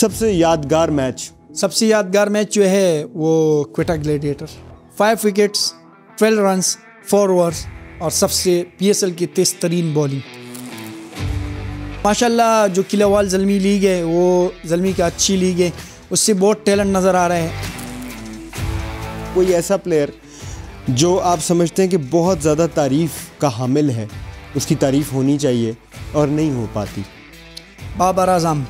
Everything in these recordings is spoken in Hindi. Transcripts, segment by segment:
सबसे यादगार मैच? सबसे यादगार मैच जो है वो Quetta gladiator, 5 wickets, 12 runs, 4 overs और सबसे PSL की तेज तरीन बॉलिंग। माशाल्लाह जो किलावाल ज़ल्मी लीग है वो ज़ल्मी की अच्छी लीग है, उससे बहुत टैलेंट नज़र आ रहा है। कोई ऐसा प्लेयर जो आप समझते हैं कि बहुत ज़्यादा तारीफ़ का हामिल है, उसकी तारीफ़ होनी चाहिए और नहीं हो पाती? Babar Azam.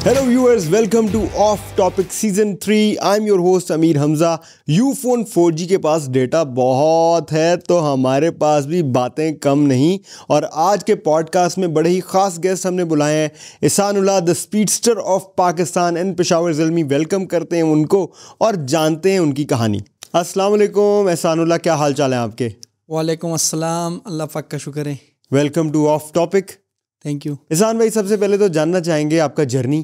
Hello viewers, welcome to off topic season 3। I am your host Amir Hamza. Ufone 4G के पास डेटा बहुत है तो हमारे पास भी बातें कम नहीं, और आज के पॉडकास्ट में बड़े ही ख़ास गेस्ट हमने बुलाए हैं। Ehsanullah the speedster of Pakistan and Peshawar Zalmi. Welcome करते हैं उनको और जानते हैं उनकी कहानी। अस्सलाम वालेकुम एहसानुल्लाह, क्या हाल चाल है आपके? वालेकुम अस्सलाम, अल्लाह पाक का शुक्र है। Welcome to off topic. Thank you. एहसान भाई, सबसे पहले तो जानना चाहेंगे आपका जर्नी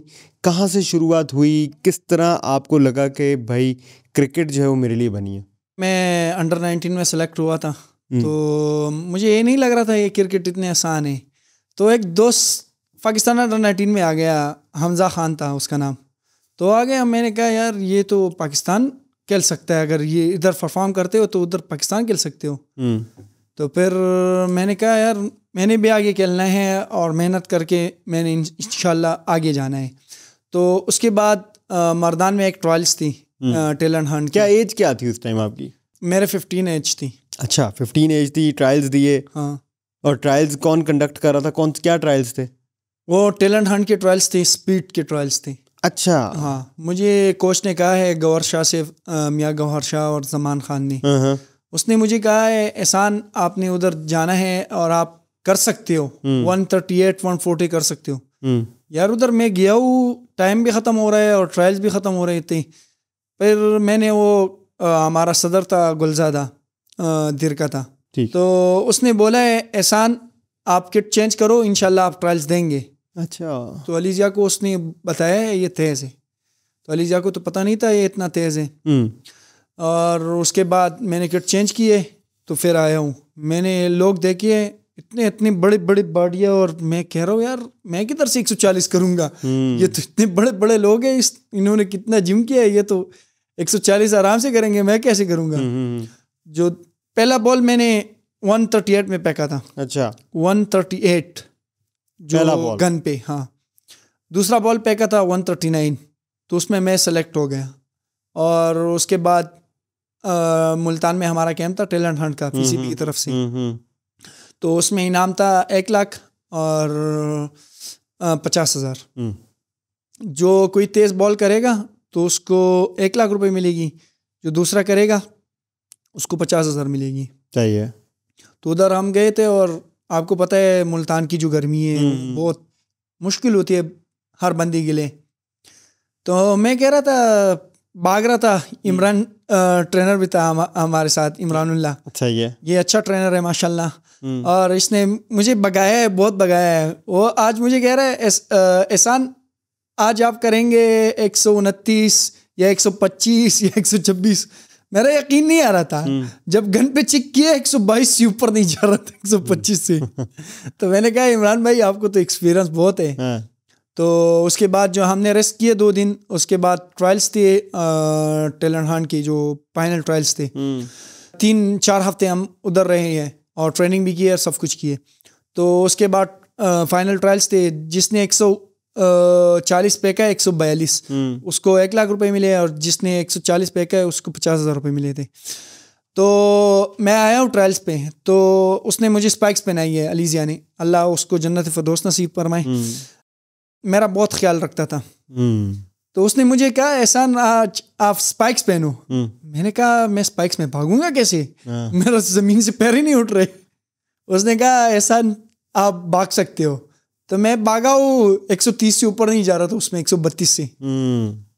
कहाँ से शुरुआत हुई, किस तरह आपको लगा कि भाई क्रिकेट जो है वो मेरे लिए बनी है? मैं अंडर 19 में सेलेक्ट हुआ था, तो मुझे ये नहीं लग रहा था ये क्रिकेट इतने आसान है। तो एक दोस्त पाकिस्तान अंडर 19 में आ गया, हमजा खान था उसका नाम, तो आ गया। मैंने कहा यार ये तो पाकिस्तान खेल सकता है, अगर ये इधर परफॉर्म करते हो तो उधर पाकिस्तान खेल सकते हो। तो फिर मैंने कहा यार मैंने भी आगे खेलना है और मेहनत करके मैंने इंशाल्लाह आगे जाना है। तो उसके बाद मर्दान में एक ट्रायल्स थी टैलेंट हंट। क्या एज क्या थी उस टाइम आपकी? मेरे 15 एज थी। अच्छा, 15 एज थी, ट्रायल्स दिए। हाँ। और ट्रायल्स कौन कंडक्ट कर रहा था? क्या ट्रायल्स थे वो? टैलेंट हंट के ट्रायल्स थे, स्पीड के ट्रायल्स थे। अच्छा। हाँ, मुझे कोच ने कहा है, गौहर शाह से, मियाँ गौहर शाह और जमान खान ने, उसने मुझे कहा है एहसान आपने उधर जाना है और आप कर सकते हो, 138 140 कर सकते हो। यार उधर मैं गया हूँ, टाइम भी ख़त्म हो रहा है और ट्रायल्स भी ख़त्म हो रहे थे। फिर मैंने वो हमारा सदर था गुलजादा दिर का था, तो उसने बोला है एहसान आप किट चेंज करो, इंशाल्लाह आप ट्रायल्स देंगे। अच्छा। तो अलीज़ा को उसने बताया है ये तेज़ है, तो अलीज़ा को तो पता नहीं था ये इतना तेज़ है। और उसके बाद मैंने किट चेंज किए तो फिर आया हूँ। मैंने लोग देखे इतनी बड़ी बड़ी बॉडियाँ, और मैं कह रहा हूँ यार मैं किधर से 140 करूँगा, ये तो इतने बड़े बड़े लोग हैं, इन्होंने कितना जिम किया है, ये तो 140 आराम से करेंगे, मैं कैसे करूँगा। जो पहला बॉल मैंने 138 में फेंका था। अच्छा, 138 जो गन पे। हाँ, दूसरा बॉल फेंका था 139, तो उसमें मैं सेलेक्ट हो गया। और उसके बाद मुल्तान में हमारा कैंप था टैलेंट हंट का, PCB की तरफ से, तो उसमें इनाम था 1 लाख और 50,000। जो कोई तेज़ बॉल करेगा तो उसको 1 लाख रुपए मिलेगी, जो दूसरा करेगा उसको 50,000 मिलेगी। चाहिए। तो उधर हम गए थे, और आपको पता है मुल्तान की जो गर्मी है बहुत मुश्किल होती है हर बंदी के लिए। तो मैं कह रहा था, भाग रहा था। इमरान ट्रेनर भी था हमारे साथ, इमरानुल्लाह। अच्छा, ये अच्छा ट्रेनर है माशाल्लाह, और इसने मुझे भगाया है, बहुत भगाया है। वो आज मुझे कह रहा है एहसान आज आप करेंगे 129 या 125 या 126। मेरा यकीन नहीं आ रहा था। जब गन पे चिक किया 122 से ऊपर नहीं जा रहा था, 125 से। तो मैंने कहा इमरान भाई आपको तो एक्सपीरियंस बहुत है। तो उसके बाद जो हमने रेस्ट किए 2 दिन, उसके बाद ट्रायल्स थे टैलेंट हंट की, जो फाइनल ट्रायल्स थे। 3-4 हफ्ते हम उधर रहे हैं और ट्रेनिंग भी की है, सब कुछ किए। तो उसके बाद फाइनल ट्रायल्स थे, जिसने 140 फेंका है 142, उसको 1 लाख रुपए मिले, और जिसने 140 फेंका है उसको 50,000 रुपये मिले थे। तो मैं आया हूँ ट्रायल्स पे, तो उसने मुझे स्पाइक्स पहनाई है अलीज़िया ने, अल्लाह उसको जन्नत फ़िरदौस नसीब फरमाए। मेरा बहुत ख्याल रखता था। तो उसने मुझे कहा एहसान आज आप स्पाइक्स पहनो। मैंने कहा मैं स्पाइक्स में भागूंगा कैसे, मेरा जमीन से पैर ही नहीं उठ रहे। उसने कहा एहसान आप भाग सकते हो। तो मैं भागा हूँ, 130 से ऊपर नहीं जा रहा था उसमें, 132 से।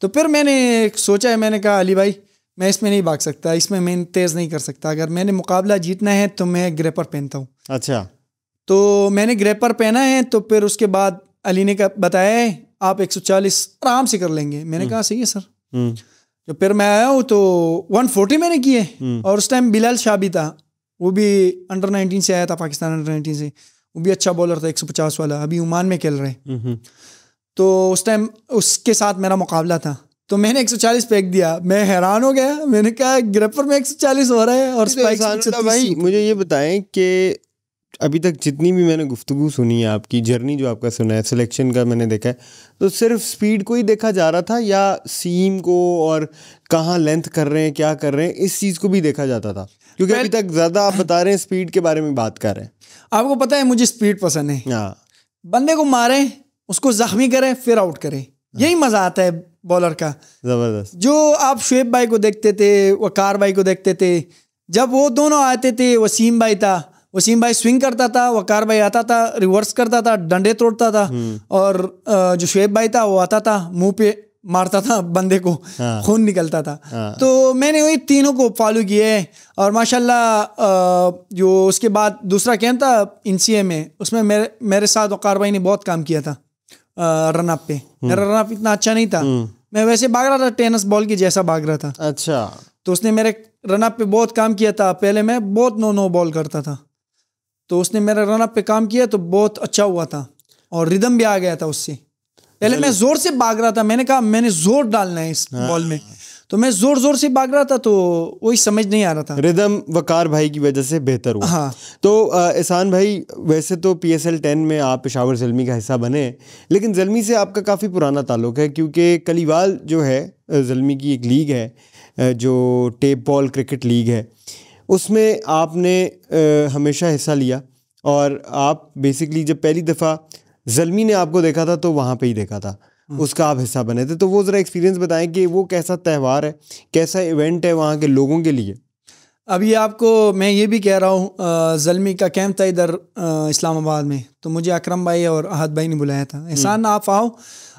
तो फिर मैंने सोचा है, मैंने कहा अली भाई मैं इसमें नहीं भाग सकता, इसमें मैं तेज़ नहीं कर सकता, अगर मैंने मुकाबला जीतना है तो मैं ग्रेपर पहनता हूँ। अच्छा। तो मैंने ग्रेपर पहना है, तो फिर उसके बाद अली ने बताया है आप 140 आराम से कर लेंगे। मैंने कहा सही है सर। तो फिर मैं आया हूँ तो 140 मैंने किए, और उस टाइम बिलाल शाह भी था, वो भी अंडर 19 से आया था, पाकिस्तान अंडर 19 से। वो भी अच्छा बॉलर था, 150 वाला, अभी ओमान में खेल रहे हैं। तो उस टाइम उसके साथ मेरा मुकाबला था, तो मैंने 140 फेंक दिया। मैं हैरान हो गया, मैंने कहा ग्रैपर में 140 हो रहा है और स्पाइक्स। भाई मुझे ये बताएं कि अभी तक जितनी भी मैंने गुफ्तगू सुनी है, आपकी जर्नी जो आपका सुना है, सिलेक्शन का मैंने देखा है, तो सिर्फ स्पीड को ही देखा जा रहा था या सीम को और कहाँ लेंथ कर रहे हैं, क्या कर रहे हैं, इस चीज़ को भी देखा जाता था? क्योंकि अभी तक ज़्यादा आप बता रहे हैं स्पीड के बारे में बात कर रहे हैं। आपको पता है मुझे स्पीड पसंद है। हाँ, बंदे को मारे, उसको जख्मी करे, फिर आउट करे, यही मजा आता है बॉलर का। जबरदस्त। जो आप शुएब भाई को देखते थे, वकार भाई को देखते थे, जब वो दोनों आते थे, वसीम भाई था, वसीम भाई स्विंग करता था, वकार भाई आता था रिवर्स करता था, डंडे तोड़ता था, और जो शुएब भाई था वो आता था मुंह पे मारता था बंदे को, खून निकलता था। तो मैंने वही तीनों को फॉलो किए, और माशाल्लाह जो उसके बाद दूसरा कैंप था NCA में, उसमें मेरे साथ वकार भाई ने बहुत काम किया था रन अप पे। मेरा रन अप इतना अच्छा नहीं था, मैं वैसे भाग रहा था टेनिस बॉल की जैसा भाग रहा था। अच्छा। तो उसने मेरे रन अप पे बहुत काम किया था। पहले मैं बहुत नो बॉल करता था, तो उसने मेरे रन अप पे काम किया तो बहुत अच्छा हुआ था, और रिदम भी आ गया था उससे। पहले मैं जोर से भाग रहा था, मैंने कहा मैंने जोर डालना है इस बॉल में, तो मैं जोर से भाग रहा था, तो वही समझ नहीं आ रहा था। रिदम वकार भाई की वजह से बेहतर हुआ। हाँ। तो एहसान भाई, वैसे तो PSL 10 में आप पेशावर ज़ल्मी का हिस्सा बने, लेकिन ज़ल्मी से आपका काफ़ी पुराना ताल्लुक़ है, क्योंकि कलीवाल जो है ज़ल्मी की एक लीग है जो टेप बॉल क्रिकेट लीग है, उसमें आपने हमेशा हिस्सा लिया, और आप बेसिकली जब पहली दफ़ा ज़ल्मी ने आपको देखा था तो वहाँ पे ही देखा था, उसका आप हिस्सा बने थे। तो वो ज़रा एक्सपीरियंस बताएं कि वो कैसा त्यौहार है, कैसा इवेंट है वहाँ के लोगों के लिए। अभी आपको मैं ये भी कह रहा हूँ, ज़ल्मी का कैंप था इधर इस्लामाबाद में, तो मुझे अकरम भाई और अहद भाई ने बुलाया था, एहसान आप आओ,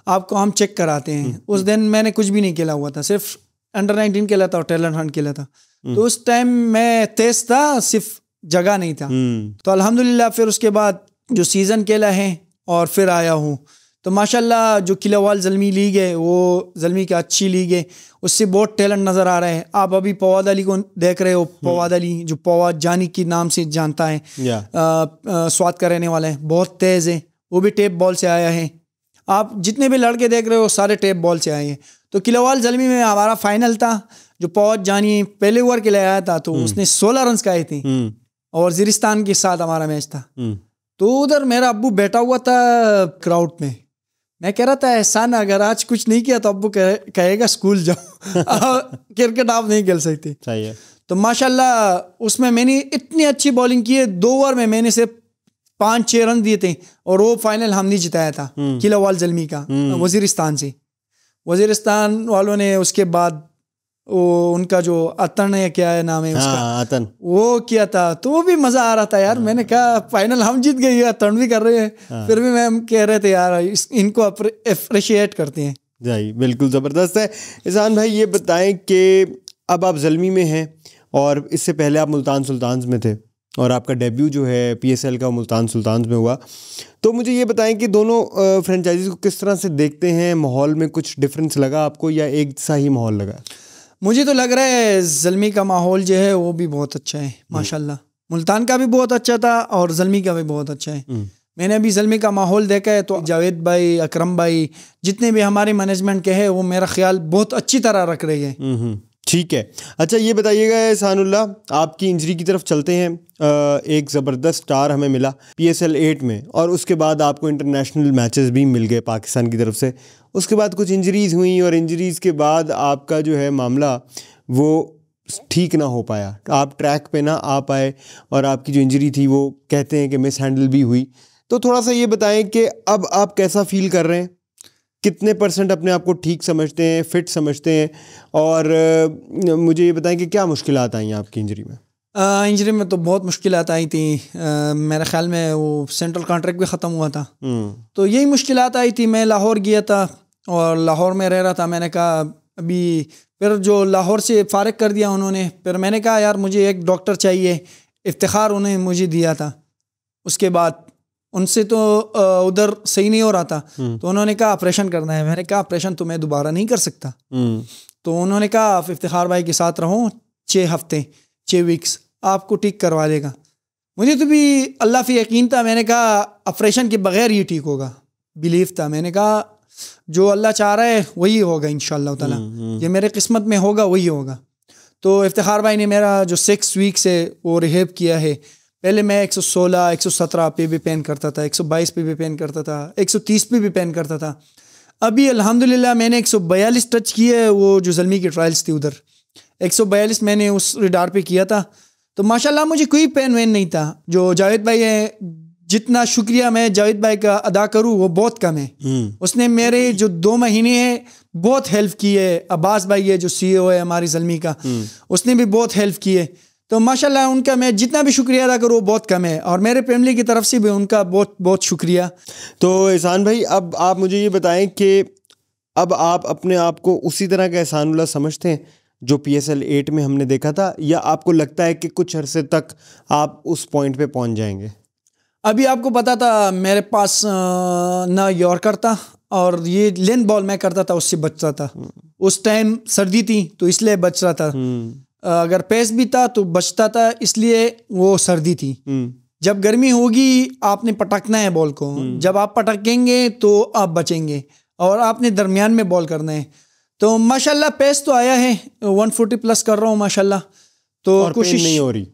आपको हम चेक कराते हैं। उस दिन मैंने कुछ भी नहीं खेला हुआ था, सिर्फ अंडर 19 खेला था और टैलेंट हंट खेला था। तो उस टाइम मैं तेज था, सिर्फ जगह नहीं था। तो अल्हम्दुलिल्लाह फिर उसके बाद जो सीज़न खेला है और फिर आया हूँ, तो माशाल्लाह जो किलावाल ज़ल्मी लीग है वो ज़ल्मी की अच्छी लीग है, उससे बहुत टैलेंट नज़र आ रहा है। आप अभी फवाद अली को देख रहे हो, फवाद अली जो फवाद जानी के नाम से जानता है, स्वात का रहने वाला है, बहुत तेज़ है, वो भी टेप बॉल से आया है। आप जितने भी लड़के देख रहे हो सारे टेप बॉल से आए हैं। तो किलावाल ज़ल्मी में हमारा फाइनल था, जो फवाद जानी पहले ओवर के लिए आया था, तो उसने 16 रन खाए थे, और वज़ीरिस्तान के साथ हमारा मैच था। तो उधर मेरा अब्बू बैठा हुआ था क्राउड में, मैं कह रहा था एहसान अगर आज कुछ नहीं किया तो अब्बू कहेगा स्कूल जाओ, क्रिकेट आप नहीं खेल सकते। सही है। तो माशाल्लाह उसमें मैंने इतनी अच्छी बॉलिंग की है, 2 ओवर में मैंने सिर्फ 5-6 रन दिए थे, और वो फाइनल हमने जिताया था किलावाल ज़ल्मी का वज़ीरिस्तान से। वज़ीरिस्तान वालों ने उसके बाद वो उनका जो अतन है, क्या है नाम है उसका, अतन, वो किया था, तो वो भी मज़ा आ रहा था यार। मैंने कहा फाइनल हम जीत गए, अतन भी कर रहे हैं, फिर भी हम कह रहे थे यार इनको अप्रिशिएट करते हैं। जी बिल्कुल ज़बरदस्त है। एहसान भाई ये बताएं कि अब आप ज़ल्मी में हैं, और इससे पहले आप मुल्तान सुल्तान्स में थे, और आपका डेब्यू जो है PSL का मुल्तान सुल्तान्स में हुआ। तो मुझे ये बताएं कि दोनों फ्रेंचाइजीज़ को किस तरह से देखते हैं, माहौल में कुछ डिफरेंस लगा आपको या एक सा ही माहौल लगा? मुझे तो लग रहा है ज़ल्मी का माहौल जो है वो भी बहुत अच्छा है माशाल्लाह। मुल्तान का भी बहुत अच्छा था और ज़ल्मी का भी बहुत अच्छा है। मैंने अभी ज़ल्मी का माहौल देखा है, तो जावेद भाई, अकरम भाई, जितने भी हमारे मैनेजमेंट के हैं, वो मेरा ख्याल बहुत अच्छी तरह रख रहे हैं। ठीक है। अच्छा ये बताइएगा एहसानुल्लाह, आपकी इंजरी की तरफ चलते हैं। एक ज़बरदस्त स्टार हमें मिला PSL 8 में, और उसके बाद आपको इंटरनेशनल मैचेस भी मिल गए पाकिस्तान की तरफ से। उसके बाद कुछ इंजरीज़ हुई, और इंजरीज़ के बाद आपका जो है मामला वो ठीक ना हो पाया, आप ट्रैक पे ना आ पाए, और आपकी जो इंजरी थी वो कहते हैं कि मिस हैंडल भी हुई। तो थोड़ा सा ये बताएं कि अब आप कैसा फील कर रहे हैं, कितने % अपने आप को ठीक समझते हैं, फिट समझते हैं, और मुझे ये बताएं कि क्या मुश्किलात आई आपकी इंजरी में? इंजरी में तो बहुत मुश्किलात आई थी। मेरे ख्याल में वो सेंट्रल कॉन्ट्रैक्ट भी ख़त्म हुआ था, तो यही मुश्किलात आई थी। मैं लाहौर गया था और लाहौर में रह रहा था। मैंने कहा अभी, फिर जो लाहौर से फ़ारिग कर दिया उन्होंने, फिर मैंने कहा यार मुझे एक डॉक्टर चाहिए, इफ्तिखार उन्हें मुझे दिया था। उसके बाद उनसे तो उधर सही नहीं हो रहा था, तो उन्होंने कहा ऑपरेशन करना है। मैंने कहा ऑपरेशन तो मैं दोबारा नहीं कर सकता। तो उन्होंने कहा आप इफ्तिखार भाई के साथ रहो 6 हफ्ते, 6 वीक्स, आपको ठीक करवा देगा। मुझे तो भी अल्लाह पे यकीन था, मैंने कहा ऑपरेशन के बगैर ये ठीक होगा, बिलीव था। मैंने कहा जो अल्लाह चाह रहा है वही होगा इंशाअल्लाह ताला, ये मेरे किस्मत में होगा वही होगा। तो इफ्तिखार भाई ने मेरा जो 6 वीक्स है वो रिहेब किया है। पहले मैं 116, 117 पे भी पेन करता था, 122 पे भी पेन करता था, 130 पे भी पेन करता था। अभी अल्हम्दुलिल्लाह मैंने 142 टच किए, वो जो ज़ल्मी की ट्रायल्स थी उधर 142 मैंने उस रिडार पे किया था। तो माशाल्लाह मुझे कोई पेन वेन नहीं था। जो जावेद भाई है, जितना शुक्रिया मैं जावेद भाई का अदा करूँ वो बहुत कम है। उसने मेरे जो 2 महीने हैं बहुत हेल्प की है। अब्बास भाई है जो CEO है हमारी ज़ल्मी का, उसने भी बहुत हेल्प की है। तो माशाल्लाह उनका मैं जितना भी शुक्रिया अदा करूँ वो बहुत कम है, और मेरे फैमिली की तरफ से भी उनका बहुत बहुत शुक्रिया। तो एहसान भाई, अब आप मुझे ये बताएं कि अब आप अपने आप को उसी तरह का एहसानुल्लाह समझते हैं जो PSL 8 में हमने देखा था, या आपको लगता है कि कुछ अरसे तक आप उस पॉइंट पे पहुंच जाएंगे? अभी आपको पता था मेरे पास ना यॉर्कर था, और ये लेंथ बॉल मैं करता था उससे बचता था। उस टाइम सर्दी थी तो इसलिए बच रहा था, अगर पेस भी था तो बचता था, इसलिए वो सर्दी थी। जब गर्मी होगी आपने पटकना है बॉल को, जब आप पटकेंगे तो आप बचेंगे, और आपने दरमियान में बॉल करना है। तो माशाल्लाह पेस तो आया है, 140 प्लस कर रहा हूँ माशाल्लाह। तो कोशिश नहीं हो रही,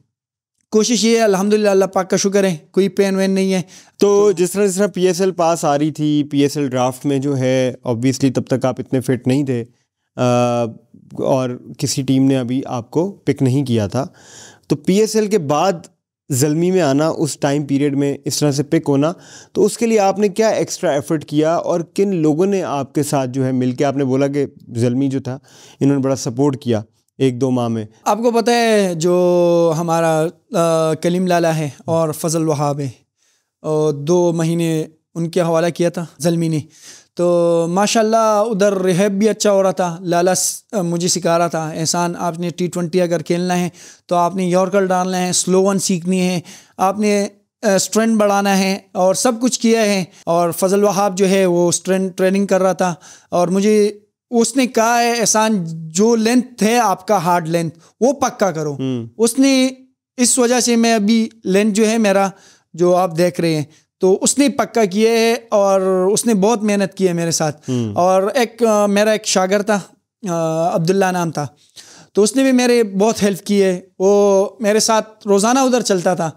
कोशिश ये है अल्हम्दुलिल्लाह, अल्लाह पाक का शुक्र है, कोई पेन वेन नहीं है। तो जिस तरह PSL पास आ रही थी, PSL ड्राफ्ट में जो है ऑब्वियसली तब तक आप इतने फिट नहीं थे, और किसी टीम ने अभी आपको पिक नहीं किया था। तो PSL के बाद ज़ल्मी में आना, उस टाइम पीरियड में इस तरह से पिक होना, तो उसके लिए आपने क्या एक्स्ट्रा एफर्ट किया, और किन लोगों ने आपके साथ जो है मिलके, आपने बोला कि ज़ल्मी जो था इन्होंने बड़ा सपोर्ट किया 1-2 माह में? आपको पता है जो हमारा कलीम लाला है और फजल वहाब है, और 2 महीने उनके हवाला किया था ज़ल्मी ने। तो माशाल्लाह उधर रिहैब भी अच्छा हो रहा था। लाला मुझे सिखा रहा था, एहसान आपने T20 अगर खेलना है तो आपने यॉर्कर डालना है, स्लो वन सीखनी है, आपने स्ट्रेंथ बढ़ाना है, और सब कुछ किया है। और फजल वहाब जो है वो स्ट्रेंथ ट्रेनिंग कर रहा था, और मुझे उसने कहा है एहसान जो लेंथ है आपका हार्ड लेंथ वो पक्का करो। उसने इस वजह से मैं अभी लेंथ जो है मेरा जो आप देख रहे हैं तो उसने पक्का किया है, और उसने बहुत मेहनत की है मेरे साथ। और मेरा एक शागिर्द था, अब्दुल्ला नाम था, तो उसने भी मेरे बहुत हेल्प की है। वो मेरे साथ रोज़ाना उधर चलता था,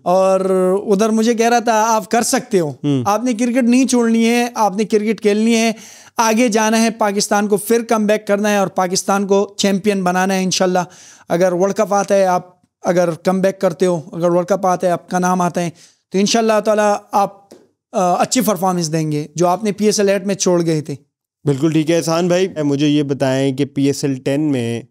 और उधर मुझे कह रहा था आप कर सकते हो, आपने क्रिकेट नहीं छोड़नी है, आपने क्रिकेट खेलनी है, आगे जाना है, पाकिस्तान को फिर कम बैक करना है, और पाकिस्तान को चैम्पियन बनाना है इंशाल्लाह। अगर वर्ल्ड कप आता है, आप अगर कम बैक करते हो, अगर वर्ल्ड कप आता है, आपका नाम आता है, तो इंशाल्लाह ताला आप अच्छी परफॉर्मेंस देंगे जो आपने PSL 8 में छोड़ गए थे। बिल्कुल ठीक है एहसान भाई, मुझे ये बताएं कि PSL 10 में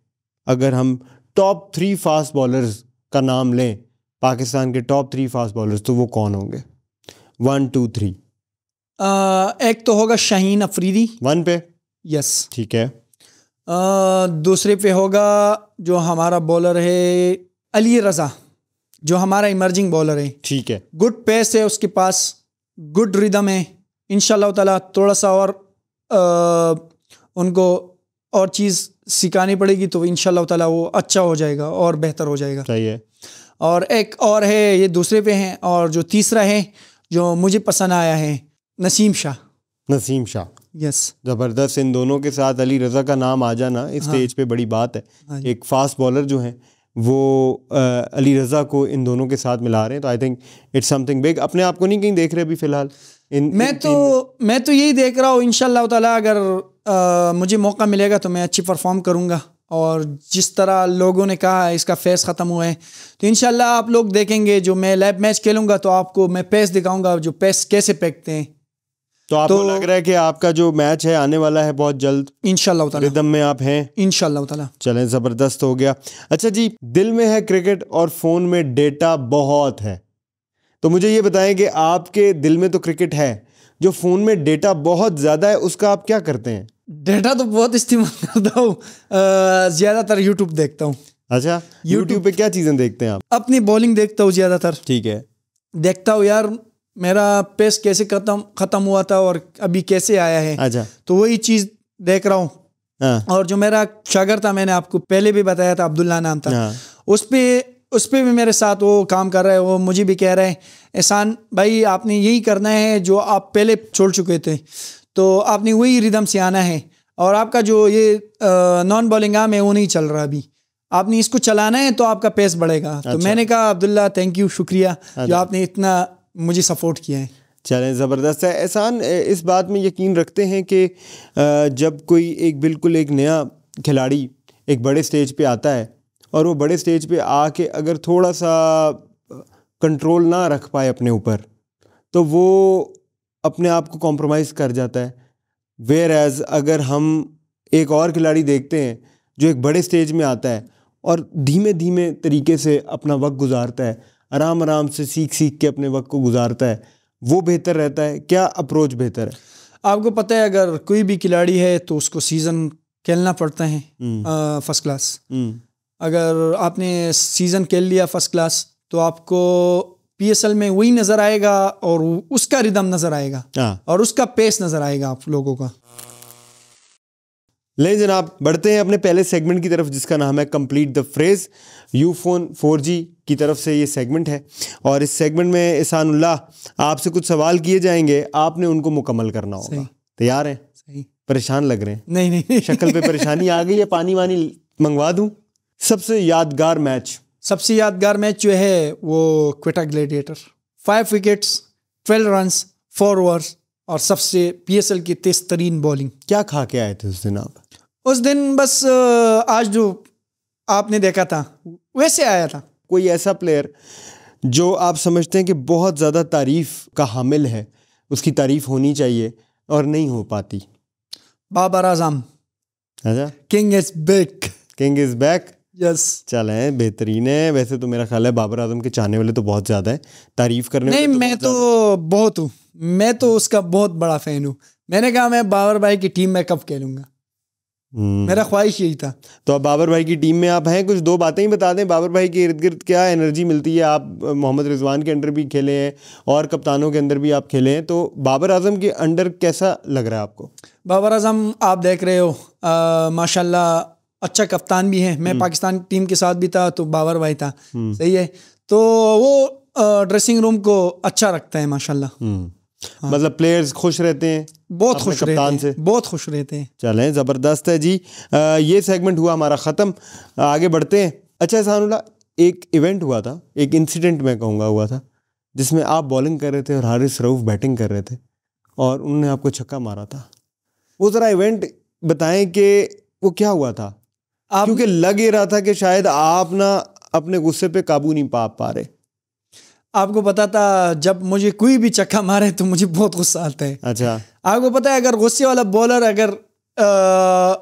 अगर हम टॉप 3 फास्ट बॉलर्स का नाम लें, पाकिस्तान के टॉप 3 फास्ट बॉलर्स, तो वो कौन होंगे? 1 2 3। एक तो होगा शाहीन अफरीदी 1 पे, यस ठीक है। दूसरे पे होगा जो हमारा बॉलर है अली रज़ा, जो हमारा इमर्जिंग बॉलर है, ठीक है। गुड पेस है उसके पास, गुड रिदम है। इंशाल्लाह ताला थोड़ा सा और उनको और चीज़ सिखानी पड़ेगी तो इंशाल्लाह ताला वो अच्छा हो जाएगा और बेहतर हो जाएगा। सही है। और एक और है, ये दूसरे पे हैं, और जो तीसरा है जो मुझे पसंद आया है नसीम शाह। नसीम शाह, यस, ज़बरदस्त। इन दोनों के साथ अली रज़ा का नाम आ जाना इस स्टेज पे बड़ी बात है। एक फास्ट बॉलर जो है वो अली रज़ा को इन दोनों के साथ मिला रहे हैं, तो I think it's something big. अपने आप को नहीं कहीं देख रहे अभी फ़िलहाल? मैं तो यही देख रहा हूँ इंशाल्लाह ताला, अगर मुझे मौका मिलेगा तो मैं अच्छी परफॉर्म करूँगा। और जिस तरह लोगों ने कहा इसका फेस ख़त्म हुआ है, तो इंशाल्लाह आप लोग देखेंगे जो मैं लैब मैच खेलूँगा तो आपको मैं पेस दिखाऊँगा, जो पेस कैसे फेंकते हैं। तो आपको लग रहा है कि आपका जो मैच है आने वाला है बहुत जल्द? इंशाल्लाह ताला रिदम में आप हैं इंशाल्लाह ताला। चलें, ज़बरदस्त हो गया। अच्छा जी, दिल में है क्रिकेट और फ़ोन में डेटा बहुत है, तो मुझे ये बताएं कि आपके दिल में तो क्रिकेट है, जो फ़ोन में डेटा बहुत ज़्यादा है उसका आप क्या करते हैं? डेटा तो बहुत इस्तेमाल करता हूँ, ज़्यादातर यूट्यूब देखता हूँ। अच्छा, यूट्यूब पे क्या चीज़ें देखते हैं आप? अपनी बॉलिंग देखता हूँ ज़्यादातर। ठीक है। देखता हूँ यार मेरा पेस कैसे ख़त्म हुआ था और अभी कैसे आया है। अच्छा, तो वही चीज़ देख रहा हूँ। हाँ। और जो मेरा शागिर्द था, मैंने आपको पहले भी बताया था, अब्दुल्ला नाम था, उस पे उस पर भी मेरे साथ वो काम कर रहा है, वो मुझे भी कह रहा है एहसान भाई आपने यही करना है जो आप पहले छोड़ चुके थे, तो आपने वही रिदम से आना है, और आपका जो ये नॉन बॉलिंग आर्म है वो नहीं चल रहा अभी, आपने इसको चलाना है तो आपका पेस बढ़ेगा। अच्छा। तो मैंने कहा अब्दुल्ला थैंक यू, शुक्रिया जो आपने इतना मुझे सपोर्ट किया है। चलें, ज़बरदस्त है। एहसान इस बात में यकीन रखते हैं कि जब कोई बिल्कुल एक नया खिलाड़ी एक बड़े स्टेज पे आता है और वो बड़े स्टेज पे आके अगर थोड़ा सा कंट्रोल ना रख पाए अपने ऊपर, तो वो अपने आप को कॉम्प्रोमाइज़ कर जाता है। वेयर एज़ अगर हम एक और खिलाड़ी देखते हैं जो एक बड़े स्टेज में आता है और धीमे धीमे तरीके से अपना वक्त गुजारता है, आराम आराम से सीख सीख के अपने वक्त को गुजारता है, वो बेहतर रहता है। क्या अप्रोच बेहतर है? आपको पता है अगर कोई भी खिलाड़ी है तो उसको सीज़न खेलना पड़ता है फर्स्ट क्लास। अगर आपने सीज़न खेल लिया फर्स्ट क्लास तो आपको PSL में वही नज़र आएगा और उसका रिदम नज़र आएगा और उसका पेस नज़र आएगा आप लोगों का। ले जनाब, बढ़ते हैं अपने पहले सेगमेंट की तरफ जिसका नाम है complete the phrase. Ufone 4G की तरफ से ये सेगमेंट है और इस सेगमेंट में एहसानुल्लाह आपसे कुछ सवाल किए जाएंगे, आपने उनको मुकम्मल करना होगा। तैयार हैं? सही। परेशान लग रहे हैं? नहीं। शक्ल पे परेशानी आ गई है, पानी वानी मंगवा दूं? सबसे यादगार मैच? सबसे यादगार मैच जो है वो Quetta gladiator, 5 wickets, 12 runs, 4 overs और सबसे PSL की तेज तरीन बॉलिंग। क्या खा के आए थे उस दिन आप? उस दिन बस आज जो आपने देखा था वैसे आया था। कोई ऐसा प्लेयर जो आप समझते हैं कि बहुत ज़्यादा तारीफ़ का हामिल है, उसकी तारीफ़ होनी चाहिए और नहीं हो पाती? बाबर आजम। अच्छा, king is back. King is back. Yes. चलें, बेहतरीन है। वैसे तो मेरा ख्याल है बाबर आजम के चाहने वाले तो बहुत ज़्यादा है, तारीफ़ करने नहीं, मैं तो बहुत हूँ, मैं तो उसका बहुत बड़ा फ़ैन हूँ। मैंने कहा मैं बाबर भाई की टीम में कब खेलूँगा, मेरा ख्वाहिश यही था। तो अब बाबर भाई की टीम में आप हैं, कुछ 2 बातें ही बता दें। बाबर भाई के इर्द गिर्द क्या एनर्जी मिलती है? आप मोहम्मद रिजवान के अंडर भी खेले हैं और कप्तानों के अंदर भी आप खेले हैं, तो बाबर आजम के अंडर कैसा लग रहा है आपको? बाबर आजम आप देख रहे हो माशाल्लाह अच्छा कप्तान भी है। मैं पाकिस्तान टीम के साथ भी था तो बाबर भाई था, सही है। तो वो ड्रेसिंग रूम को अच्छा रखता है माशाल्लाह। हाँ। मतलब प्लेयर्स खुश रहते हैं, बहुत खुश रहते हैं, बहुत खुश रहते हैं। चलें, ज़बरदस्त है जी। ये सेगमेंट हुआ हमारा ख़त्म, आगे बढ़ते हैं। अच्छा एहसानुल्लाह, एक इवेंट हुआ था, एक इंसिडेंट मैं कहूँगा हुआ था, जिसमें आप बॉलिंग कर रहे थे और हारिस रऊफ बैटिंग कर रहे थे और उन्होंने आपको छक्का मारा था। वो ज़रा इवेंट बताएं कि वो क्या हुआ था? क्योंकि लग ये रहा था कि शायद आप ना अपने गुस्से पे काबू नहीं पा रहे। आपको पता था जब मुझे कोई भी छक्का मारे तो मुझे बहुत गुस्सा आता है। अच्छा, आपको पता है अगर गुस्से वाला बॉलर, अगर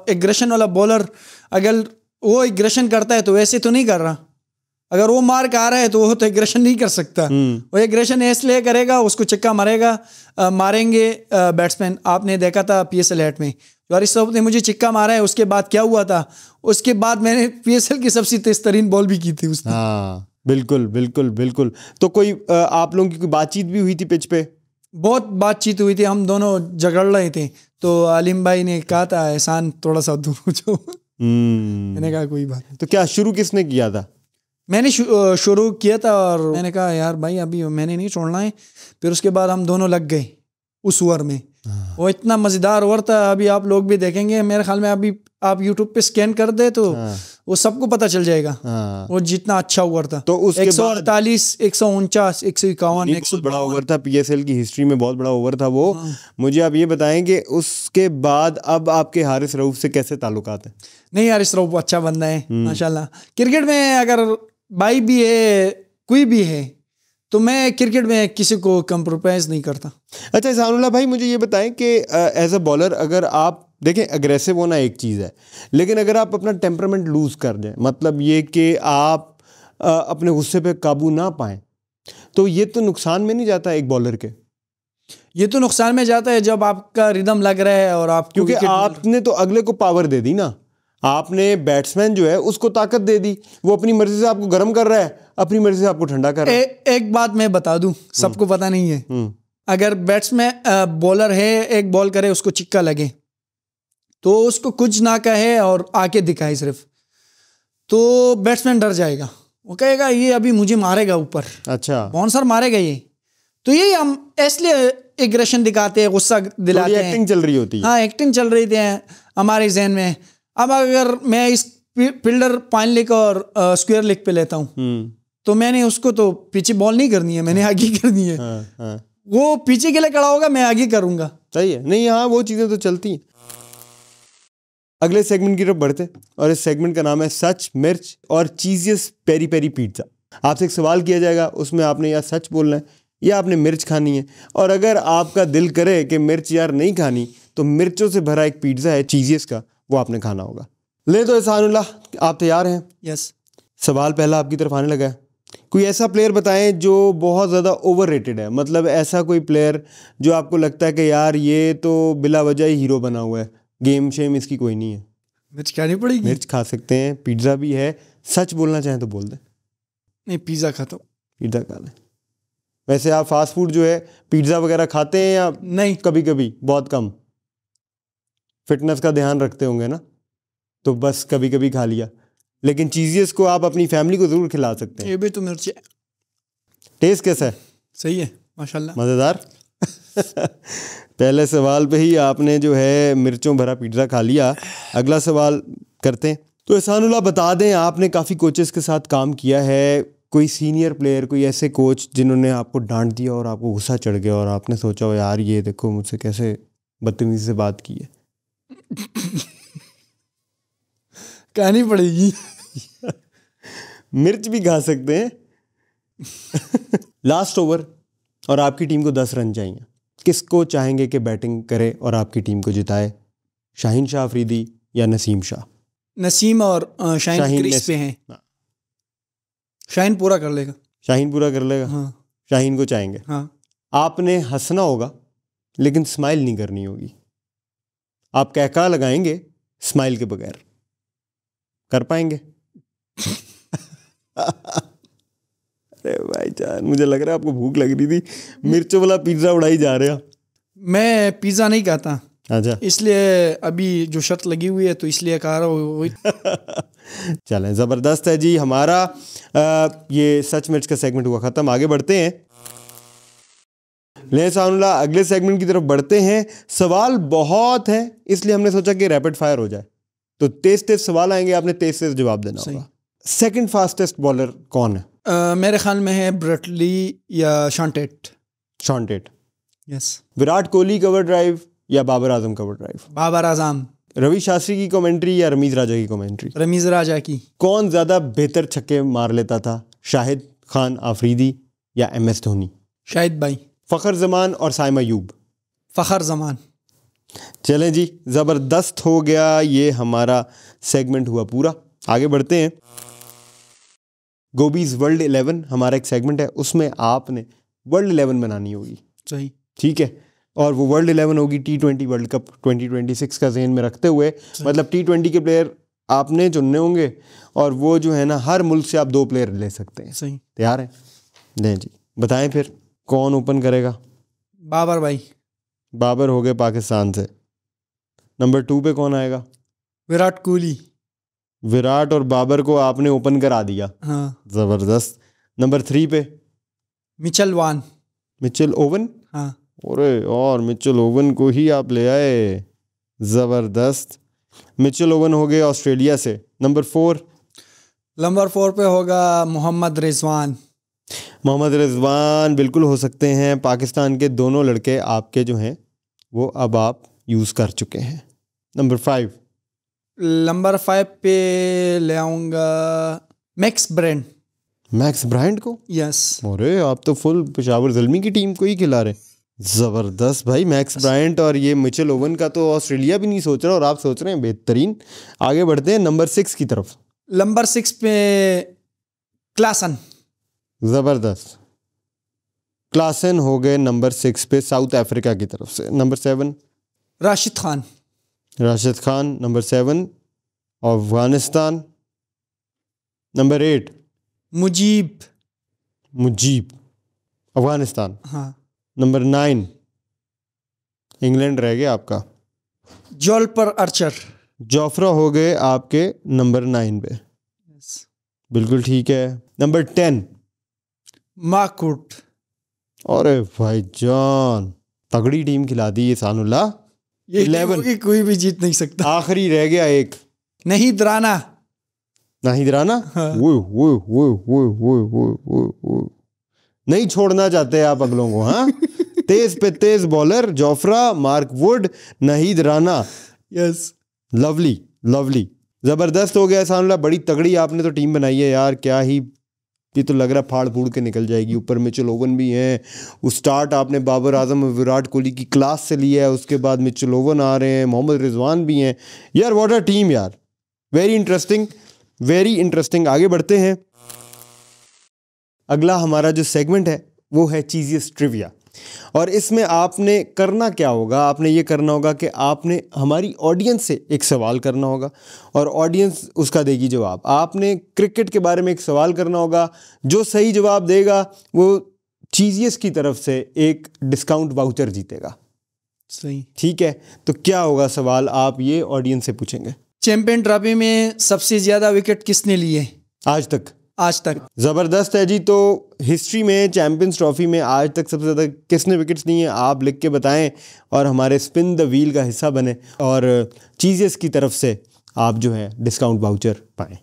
एग्रेशन वाला बॉलर अगर वो एग्रेशन करता है तो वैसे तो नहीं कर रहा, अगर वो मार के आ रहा है तो वो तो एग्रेशन नहीं कर सकता। वो एग्रेशन इसलिए करेगा, उसको छक्का मारेगा, मारेंगे बैट्समैन। आपने देखा था PSL हैट में जो हारिस रऊफ ने मुझे छक्का मारा है, उसके बाद क्या हुआ था? उसके बाद मैंने PSL की सबसे तेज तरीन बॉल भी की थी उसने। हाँ, बिल्कुल बिल्कुल बिल्कुल। तो कोई आप लोगों की कोई बातचीत भी हुई थी पिच पे? बहुत बातचीत हुई थी, हम दोनों झगड़ रहे थे तो आलिम भाई ने कहा था एहसान थोड़ा सा दूर हो जाओ। मैंने कहा कोई बात नहीं। तो क्या शुरू किसने किया था? मैंने शुरू किया था और मैंने कहा यार भाई अभी मैंने नहीं छोड़ना है। फिर उसके बाद हम दोनों लग गए उस ओवर में। वो इतना मज़ेदार ओवर था, अभी आप लोग भी देखेंगे मेरे ख्याल में। अभी आप YouTube पे स्कैन कर दे तो वो सबको पता चल जाएगा वो जितना अच्छा ओवर था। तो 148, 149, 151, 100 बड़ा ओवर था PSL की हिस्ट्री में, बहुत बड़ा ओवर था वो। मुझे आप ये बताएं कि उसके बाद अब आपके हारिस रऊफ से कैसे ताल्लुकात हैं? नहीं, हारिस रऊफ अच्छा बंदा है माशाल्लाह। क्रिकेट में अगर भाई भी है कोई भी है तो मैं क्रिकेट में किसी को कंप्रोमाइज़ नहीं करता। अच्छा एहसानुल्लाह भाई, मुझे ये बताएं कि एज अ बॉलर अगर आप देखें, अग्रेसिव होना एक चीज़ है, लेकिन अगर आप अपना टेम्परामेंट लूज़ कर दें, मतलब ये कि आप अपने गुस्से पे काबू ना पाएं, तो ये तो नुकसान में नहीं जाता एक बॉलर के? ये तो नुकसान में जाता है जब आपका रिदम लग रहा है और आप, क्योंकि आपने तो अगले को पावर दे दी ना, आपने बैट्समैन जो है उसको ताकत दे दी, वो अपनी मर्जी से आपको गर्म कर रहा है, अपनी मर्जी से आपको ठंडा कर रहा है। एक बात मैं बता दूं, सबको पता नहीं है, अगर बैट्समैन बॉलर है, एक बॉल करे, उसको चिक्का लगे तो उसको कुछ ना कहे और आके दिखाए सिर्फ, तो बैट्समैन डर जाएगा। वो कहेगा ये अभी मुझे मारेगा ऊपर, अच्छा, बाउंसर मारेगा ये। तो यही हम इसलिए एग्रेशन दिखाते हैं, गुस्सा दिलाते हैं, एक्टिंग चल रही होती है। हाँ, एक्टिंग चल रही थी हमारे जहन में। अब अगर मैं इस फील्डर पॉइंट लेकर और स्क्वायर लेग पे लेता हूँ, तो मैंने उसको तो पीछे बॉल नहीं करनी है, मैंने आगे करनी है। हाँ। वो पीछे के लिए खड़ा होगा, मैं आगे करूंगा। सही है, नहीं हाँ वो चीजें तो चलती हैं। अगले सेगमेंट की तरफ बढ़ते हैं और इस सेगमेंट का नाम है सच, मिर्च और चीजियस पेरी पेरी पिज्जा। आपसे एक सवाल किया जाएगा, उसमें आपने या सच बोलना है या आपने मिर्च खानी है। और अगर आपका दिल करे कि मिर्च यार नहीं खानी, तो मिर्चों से भरा एक पिज्जा है चीजियस का, वो आपने खाना होगा। ले तो एहसानुल्लाह, आप तैयार हैं? यस। सवाल पहला आपकी तरफ आने लगा है। कोई ऐसा प्लेयर बताएं जो बहुत ज़्यादा ओवररेटेड है, मतलब ऐसा कोई प्लेयर जो आपको लगता है कि यार ये तो बिला वजह ही हीरो बना हुआ है, गेम शेम इसकी कोई नहीं है। मिर्च खानी पड़ेगी? मिर्च खा सकते हैं, पिज्ज़ा भी है। सच बोलना चाहें तो बोल दें। नहीं, पिज़्ज़ा खाता हूँ। पिज्ज़ा खा लें। वैसे आप फास्ट फूड जो है पिज्ज़ा वगैरह खाते हैं या नहीं? कभी कभी, बहुत कम। फिटनेस का ध्यान रखते होंगे ना, तो बस कभी कभी खा लिया। लेकिन चीज़ियस को आप अपनी फैमिली को ज़रूर खिला सकते हैं। ये भी तो मिर्च है। टेस्ट कैसा है? सही है माशाल्लाह, मज़ेदार। पहले सवाल पे ही आपने जो है मिर्चों भरा पिज्ज़ा खा लिया। अगला सवाल करते हैं। तो एहसानुल्लाह, बता दें आपने काफ़ी कोचेस के साथ काम किया है, कोई सीनियर प्लेयर, कोई ऐसे कोच जिन्होंने आपको डांट दिया और आपको गुस्सा चढ़ गया और आपने सोचा हो यार ये देखो मुझसे कैसे बदतमीजी से बात की है? कहनी पड़ेगी। मिर्च भी खा सकते हैं। लास्ट ओवर और आपकी टीम को 10 रन चाहिए। किसको चाहेंगे कि बैटिंग करे और आपकी टीम को जिताए? शाहीन शाह अफरीदी या नसीम शाह? नसीम और शाहीन क्रीज पे हैं। शाहीन पूरा कर लेगा। शाहीन पूरा कर लेगा? हाँ। शाहीन को चाहेंगे? हाँ। आपने हंसना होगा लेकिन स्माइल नहीं करनी होगी। आप कहका लगाएंगे स्माइल के बगैर, कर पाएंगे? अरे भाई जान, मुझे लग रहा है आपको भूख लग रही थी, मिर्चों वाला पिज्जा उड़ाई जा रहे हो। मैं पिज्जा नहीं खाता। अच्छा, इसलिए अभी जो शर्त लगी हुई है तो इसलिए कह रहा हूँ। चलें, ज़बरदस्त है जी। हमारा ये सच मिर्च का सेगमेंट हुआ ख़त्म। आगे बढ़ते हैं। ले सानुल्लाह, अगले सेगमेंट की तरफ बढ़ते हैं। सवाल बहुत है इसलिए हमने सोचा कि रैपिड फायर हो जाए, तो तेज तेज सवाल आएंगे, आपने तेज तेज जवाब देना होगा। सेकंड फास्टेस्ट बॉलर कौन है? मेरे ख्याल में है ब्रेटली या Shaun Tait. Shaun Tait. Yes. Virat Kohli cover drive या बाबर आजम कवर ड्राइव? बाबर आजम। रवि शास्त्री की कमेंट्री या रमीज राजा की कमेंट्री? रमीज राजा की। कौन ज़्यादा बेहतर छक्के मार लेता था, शाहिद खान आफरीदी या MS धोनी? शाहिद भाई। फ़खर जमान और साइम अयूब? फ़खर जमान। चलें जी, ज़बरदस्त हो गया, ये हमारा सेगमेंट हुआ पूरा। आगे बढ़ते हैं। गोबीज वर्ल्ड 11 हमारा एक सेगमेंट है, उसमें आपने वर्ल्ड 11 बनानी होगी। सही, ठीक है। और वो वर्ल्ड 11 होगी T20 वर्ल्ड कप 2026 का ज़हन में रखते हुए। मतलब T20 के प्लेयर आपने चुनने होंगे और वो जो है ना, हर मुल्क से आप 2 प्लेयर ले सकते हैं। सही। तैयार हैं? लें जी, बताएं फिर कौन ओपन करेगा? बाबर भाई। बाबर हो गए पाकिस्तान से। नंबर 2 पे कौन आएगा? विराट कोहली। विराट और बाबर को आपने ओपन करा दिया। हाँ। ज़बरदस्त। नंबर 3 पे? Michael Vaughan. Michael Owen? हाँ। अरे, और मिचेल ओवन को ही आप ले आए, ज़बरदस्त। मिचेल ओवन हो गए ऑस्ट्रेलिया से। नंबर 4? नंबर 4 पे होगा मोहम्मद रिजवान। मोहम्मद रिजवान बिल्कुल हो सकते हैं। पाकिस्तान के दोनों लड़के आपके जो हैं वो अब आप यूज़ कर चुके हैं। नंबर 5? नंबर 5 पे ले आऊँगा मैक्स ब्रांड। मैक्स ब्रांड को? यस। अरे, आप तो फुल पेशावर ज़ल्मी की टीम को ही खिला रहे। ज़बरदस्त भाई, मैक्स ब्रायंट और ये मिचेल ओवन का तो ऑस्ट्रेलिया भी नहीं सोच रहा और आप सोच रहे हैं, बेहतरीन। आगे बढ़ते हैं नंबर 6 की तरफ। नंबर 6 पे क्लासन। ज़बरदस्त। क्लासन हो गए नंबर 6 पे साउथ अफ्रीका की तरफ से। Number 7? Rashid Khan. Rashid Khan number 7 Afghanistan. Number 8? Mujeeb. Mujeeb Afghanistan. हाँ। नंबर 9 इंग्लैंड रह गया आपका। जोल्पर आर्चर। जोफ्रा हो गए आपके नंबर 9 पे। बिल्कुल ठीक है। नंबर 10 माकुट। अरे भाईजान, तगड़ी टीम खिला दी ये सानुल्लाह। ये 11 कोई भी जीत नहीं सकता। आखिरी रह गया एक, नहीं दराना। नहीं दराना। हाँ। वो नहीं छोड़ना चाहते आप अगलों को, हाँ। तेज पे तेज bowler Jofra, Mark Wood, Nahid Rana. Yes, lovely lovely, जबरदस्त हो गया सानुल्लाह। बड़ी तगड़ी आपने तो टीम बनाई है यार, क्या ही। ये तो लग रहा है फाड़ फूड़ के निकल जाएगी। ऊपर मिचेल ओवन भी हैं, उस स्टार्ट आपने बाबर आजम और विराट कोहली की क्लास से लिया है, उसके बाद मिचेल ओवन आ रहे हैं, मोहम्मद रिजवान भी हैं यार। व्हाट अ टीम यार, वेरी इंटरेस्टिंग, वेरी इंटरेस्टिंग। आगे बढ़ते हैं। अगला हमारा जो सेगमेंट है वो है चीज़ियस ट्रिविया, और इसमें आपने करना क्या होगा, आपने ये करना होगा कि आपने हमारी ऑडियंस से एक सवाल करना होगा और ऑडियंस उसका देगी जवाब। आपने क्रिकेट के बारे में एक सवाल करना होगा, जो सही जवाब देगा वो चीज़ियस की तरफ से एक डिस्काउंट वाउचर जीतेगा। सही, ठीक है, तो क्या होगा सवाल, आप ये ऑडियंस से पूछेंगे। चैंपियन ट्रॉफी में सबसे ज्यादा विकेट किसने लिए आज तक? आज तक। ज़बरदस्त है जी। तो हिस्ट्री में चैंपियंस ट्रॉफी में आज तक सबसे ज़्यादा किसने विकेट्स लिए हैं, आप लिख के बताएं और हमारे स्पिन द व्हील का हिस्सा बने और चीज़ेस की तरफ से आप जो है डिस्काउंट वाउचर पाएं।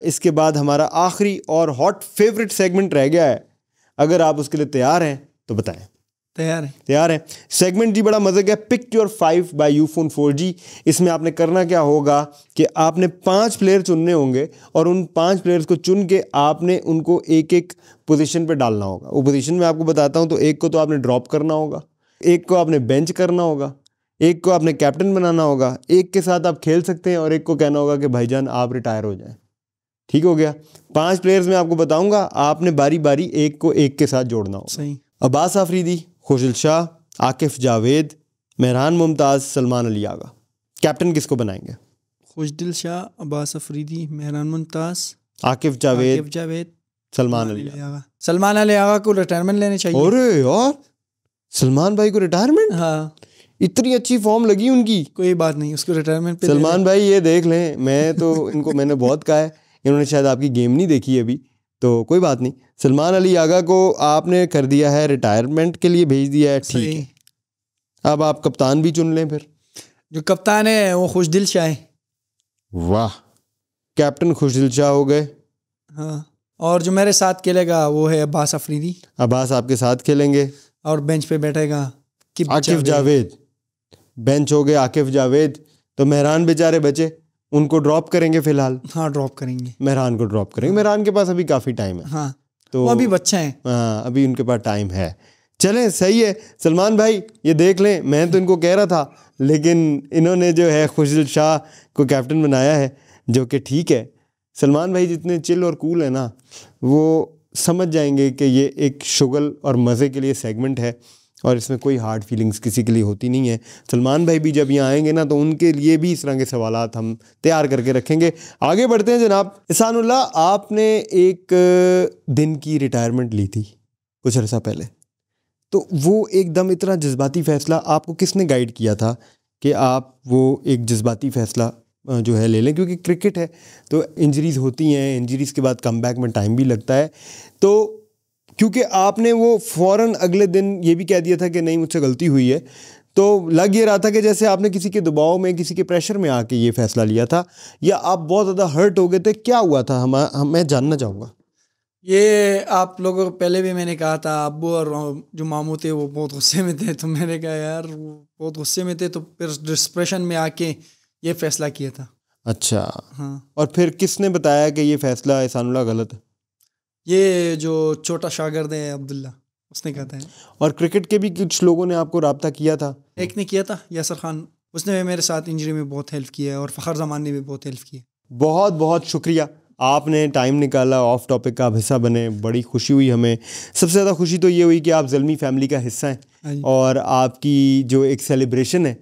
इसके बाद हमारा आखिरी और हॉट फेवरेट सेगमेंट रह गया है, अगर आप उसके लिए तैयार हैं तो बताएं। तैयार है। तैयार है। सेगमेंट जी बड़ा मज़े का, pick your 5 bye Ufone 4G। इसमें आपने करना क्या होगा कि आपने 5 प्लेयर चुनने होंगे और उन 5 प्लेयर्स को चुन के आपने उनको एक एक पोजीशन पे डालना होगा। वो पोजीशन मैं आपको बताता हूँ। तो एक को तो आपने ड्रॉप करना होगा, एक को आपने बेंच करना होगा, एक को आपने कैप्टन बनाना होगा, एक के साथ आप खेल सकते हैं और एक को कहना होगा कि भाईजान आप रिटायर हो जाएं। ठीक हो गया। 5 प्लेयर्स मैं आपको बताऊंगा, आपने बारी बारी एक को एक के साथ जोड़ना होगा। सही। अब्बास आफरीदी, खुशदिल शाह, आकिफ जावेद, मेहरान मुमताज़, सलमान अली आगा। कैप्टन किसको बनाएंगे? खुशदिल शाह, अब्बास अफरीदी, मेहरान मुमताज़, आकिफ जावेद, सलमान अली आगा। सलमान अली आगा को रिटायरमेंट लेनी चाहिए। अरे यार, सलमान भाई को रिटायरमेंट? हाँ, इतनी अच्छी फॉर्म लगी उनकी। कोई बात नहीं, उसको रिटायरमेंट पे सलमान भाई ये देख लें, मैं तो इनको मैंने बहुत कहा है, इन्होंने शायद आपकी गेम नहीं देखी अभी, तो कोई बात नहीं। सलमान अली आगा को आपने कर दिया है रिटायरमेंट के लिए, भेज दिया है। ठीक है, अब आप कप्तान भी चुन लें फिर। जो कप्तान है वो खुशदिल शाह है। वाह, कैप्टन खुशदिल शाह हो गए। हाँ, और जो मेरे साथ खेलेगा वो है अब्बास अफरीदी। अब्बास आपके साथ खेलेंगे और बेंच पे बैठेगा आकिफ जावेद। बेंच हो गए आकिफ जावेद। तो मेहरान बेचारे बचे, उनको ड्रॉप करेंगे फिलहाल। हाँ, ड्रॉप करेंगे, मेहरान को ड्रॉप करेंगे। मेहरान के पास अभी काफ़ी टाइम है। हाँ, तो वो अभी बच्चा है। हाँ, अभी उनके पास टाइम है। चलें, सही है। सलमान भाई ये देख लें, मैं तो इनको कह रहा था, लेकिन इन्होंने जो है खुशदिल शाह को कैप्टन बनाया है, जो कि ठीक है। सलमान भाई जितने चिल और कूल है ना, वो समझ जाएंगे कि ये एक शुगल और मज़े के लिए सेगमेंट है और इसमें कोई हार्ड फीलिंग्स किसी के लिए होती नहीं है। सलमान भाई भी जब यहाँ आएंगे ना, तो उनके लिए भी इस तरह के सवालात हम तैयार करके रखेंगे। आगे बढ़ते हैं जनाब। इहसानुल्लाह, आपने एक दिन की रिटायरमेंट ली थी कुछ अर्सा पहले, तो वो एकदम इतना जज्बाती फ़ैसला आपको किसने गाइड किया था कि आप वो एक जज्बाती फ़ैसला जो है ले लें? क्योंकि क्रिकेट है तो इंजरीज़ होती हैं, इंजरीज़ के बाद कमबैक में टाइम भी लगता है। तो क्योंकि आपने वो फ़ौरन अगले दिन ये भी कह दिया था कि नहीं मुझसे गलती हुई है, तो लग ये रहा था कि जैसे आपने किसी के दबाव में, किसी के प्रेशर में आके ये फ़ैसला लिया था, या आप बहुत ज़्यादा हर्ट हो गए थे? क्या हुआ था? मैं जानना चाहूँगा। ये आप लोगों को पहले भी मैंने कहा था, अब्बू और जो मामू थे वो बहुत गुस्से में थे, तो मैंने कहा यार वो बहुत गुस्से में थे, तो फिर डिस्प्रेशन में आके ये फ़ैसला किया था। अच्छा, हाँ। और फिर किसने बताया कि ये फ़ैसला इहसानुल्लाह गलत है? ये जो छोटा शागिर्द है अब्दुल्ला, उसने कहा था। और क्रिकेट के भी कुछ लोगों ने आपको राब्ता किया था? एक ने किया था, यासर खान, उसने मेरे साथ इंजरी में बहुत हेल्प किया है, और फ़खर जमान ने भी बहुत हेल्प की है। बहुत बहुत शुक्रिया, आपने टाइम निकाला, ऑफ टॉपिक का आप हिस्सा बने, बड़ी खुशी हुई हमें। सबसे ज़्यादा खुशी तो ये हुई कि आप ज़ल्मी फैमिली का हिस्सा हैं और आपकी जो एक सेलिब्रेशन है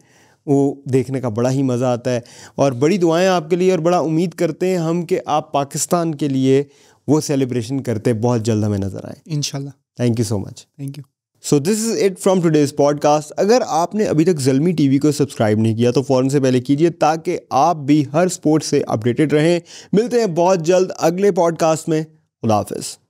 वो देखने का बड़ा ही मज़ा आता है, और बड़ी दुआएं आपके लिए, और बड़ा उम्मीद करते हैं हम कि आप पाकिस्तान के लिए वो सेलिब्रेशन करते बहुत जल्द हमें नज़र आए, इंशाल्लाह। Thank you so much. Thank you. So this is it from today's podcast. अगर आपने अभी तक ज़ल्मी टीवी को सब्सक्राइब नहीं किया तो फ़ौरन से पहले कीजिए, ताकि आप भी हर स्पोर्ट्स से अपडेटेड रहें। मिलते हैं बहुत जल्द अगले पॉडकास्ट में। खुदा हाफिज़।